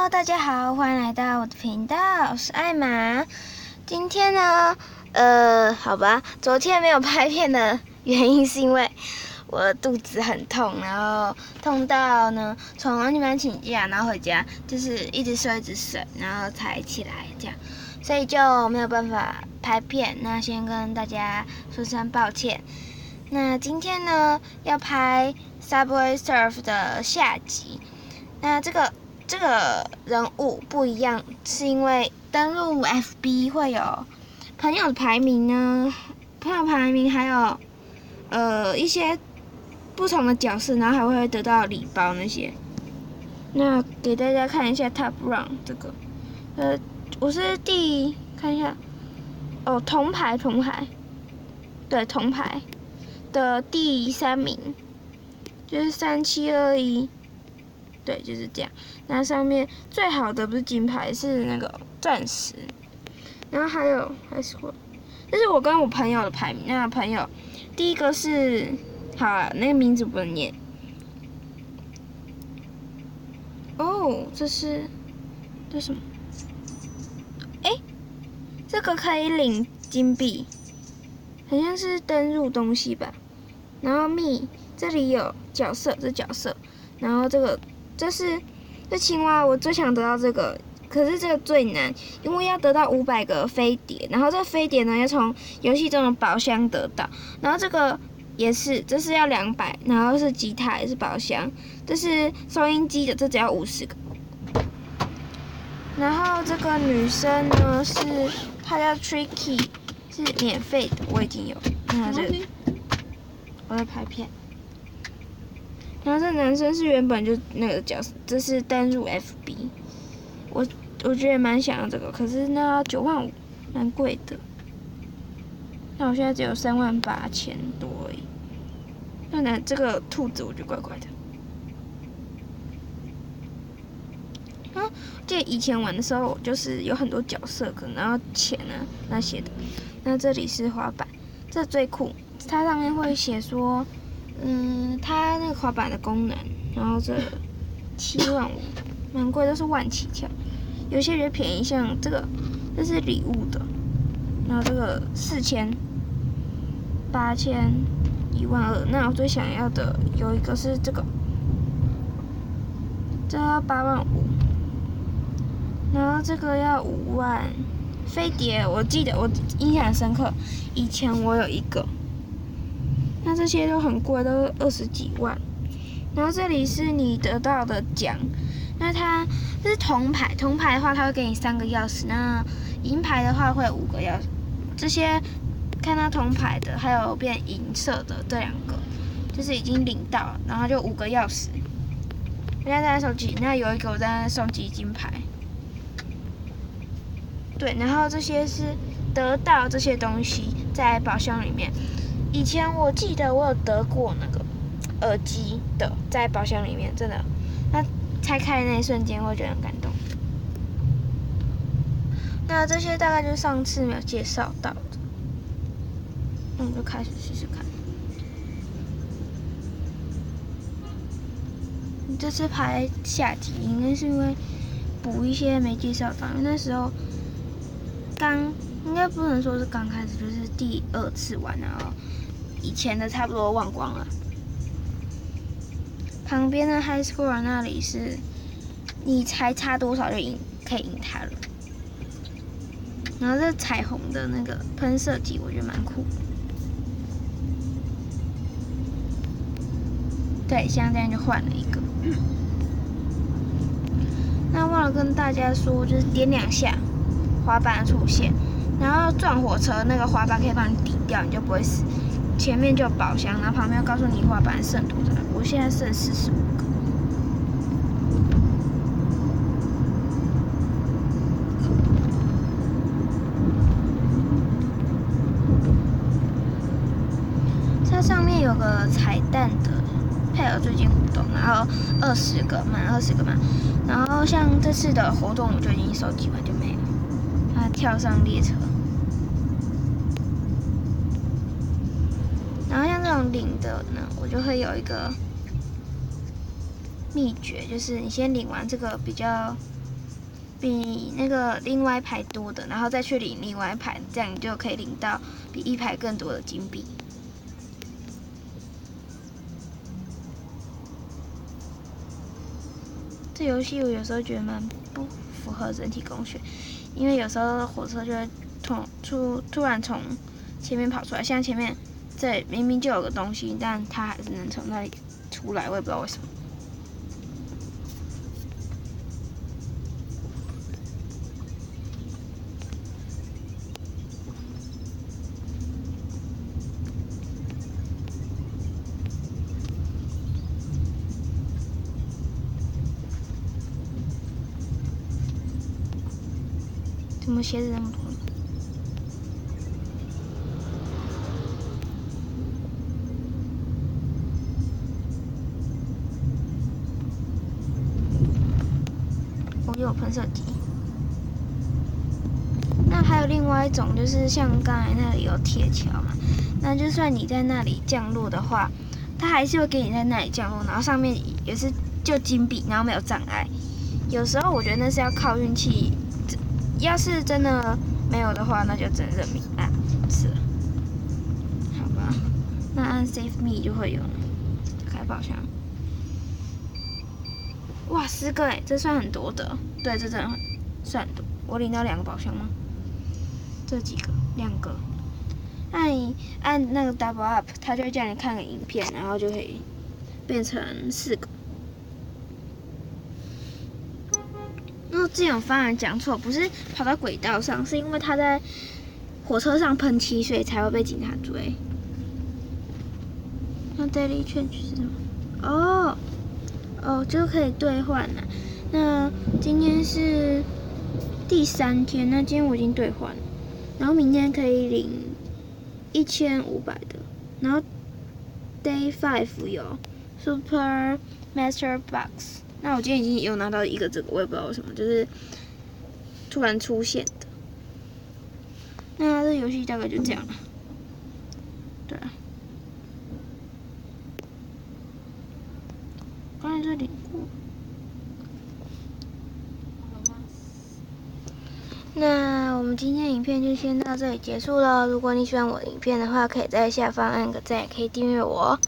Hello， 大家好，欢迎来到我的频道，我是艾玛。今天呢，好吧，昨天没有拍片的原因是因为我肚子很痛，然后痛到呢，从你们请假，然后回家就是一直睡，然后才起来这样，所以就没有办法拍片。那先跟大家说声抱歉。那今天呢，要拍 Subway Surf 的下集。那这个人物不一样，是因为登录 FB 会有朋友排名呢，朋友排名还有一些不同的角色，然后还会得到礼包那些。那给大家看一下 Top Run 这个，我是看一下，铜牌，对，铜牌的第3名，就是3721。对，就是这样。那上面最好的不是金牌，是那个钻石。然后还是这是我跟我朋友的排名。那朋友第一个是，好了，那个名字不能念。这是什么？这个可以领金币，好像是登入东西吧。然后这里有角色，然后这青蛙，我最想得到这个，可是这个最难，因为要得到500个飞碟，然后这个飞碟呢要从游戏中的宝箱得到，然后这个也是，这是要200，然后是吉他也是宝箱，这是收音机的，这只要50个。然后这个女生呢她叫 Tricky， 是免费的，我已经有。那这个我在拍片。然后这男生是原本就那个角色，这是登入 FB， 我觉得蛮想要这个，可是呢95000，蛮贵的。那我现在只有38000多而已。那这个兔子我觉得怪怪的。记得以前玩的时候，就是有很多角色，然后钱啊那些的。那这里是滑板，这最酷，它上面会写说。它那个滑板的功能，然后这75000，蛮贵，都是万起跳。有些比较便宜，像这是礼物的，然后这个4000、8000、12000。那我最想要的有一个是这个，这要85000，然后这个要50000。飞碟，我记得我印象很深刻，以前我有一个。那这些都很贵，都20几万。然后这里是你得到的奖，那这是铜牌，铜牌的话它会给你3个钥匙，那银牌的话会有5个钥匙。这些看到铜牌的，还有变银色的这2个，就是已经领到了，然后就5个钥匙。人家在收集，那有一个我在收集金牌。对，然后这些是得到这些东西在宝箱里面。以前我记得我有得过那个耳机的，在宝箱里面，真的，那拆开的那一瞬间，我觉得很感动。那这些大概就是上次没有介绍到的，那我们就开始试试看。这次拍下集，应该是因为补一些没介绍到，因为那时候应该不能说是刚开始，就是第2次玩，然后以前的差不多忘光了。旁边的 High Score 那里是你才差多少就可以赢他了。然后这彩虹的那个喷射机，我觉得蛮酷。对，像这样就换了一个。那忘了跟大家说，就是点2下，滑板出现。然后撞火车，那个滑板可以帮你抵掉，你就不会死。前面就有宝箱，然后旁边告诉你滑板剩多少。我现在剩45个。它上面有个彩蛋的，配合最近活动，然后20个满。然后像这次的活动，我就已经收集完就没了。跳上列车。然后像这种领的呢，我就会有一个秘诀，就是你先领完这个比较比那个另外一排多的，然后再去领另外一排，这样你就可以领到比一排更多的金币。这游戏我有时候觉得蛮不符合人体工学，因为有时候火车就会突然从前面跑出来，像前面这明明就有个东西，但它还是能从那里出来，我也不知道为什么。怎么鞋子那么多？我有喷射机。那还有另外一种，就是像刚才那里有铁桥嘛，那就算你在那里降落的话，它还是会给你在那里降落，然后上面也是就金币，然后没有障碍。有时候我觉得那是要靠运气。要是真的没有的话，那就只能认命按是了，好吧？那按 Save Me 就会有开宝箱。哇，10个哎，这算很多的。对，这真的算很多。我领到2个宝箱吗？这几个，2个。按那个 Double Up， 它就会叫你看个影片，然后就可以变成4个。那之前有发言讲错，不是跑到轨道上，是因为他在火车上喷漆，所以才会被警察追。那 Daily Change 是什么？哦，就可以兑换了。那今天是第3天，那今天我已经兑换了，然后明天可以领1500的，然后 Day 5有 Super Master Box。那我今天已经有拿到一个这个，我也不知道为什么，就是突然出现的。那这游戏大概就这样了。对啊。刚才这里过。那我们今天影片就先到这里结束了。如果你喜欢我的影片的话，可以在下方按个赞，也可以订阅我。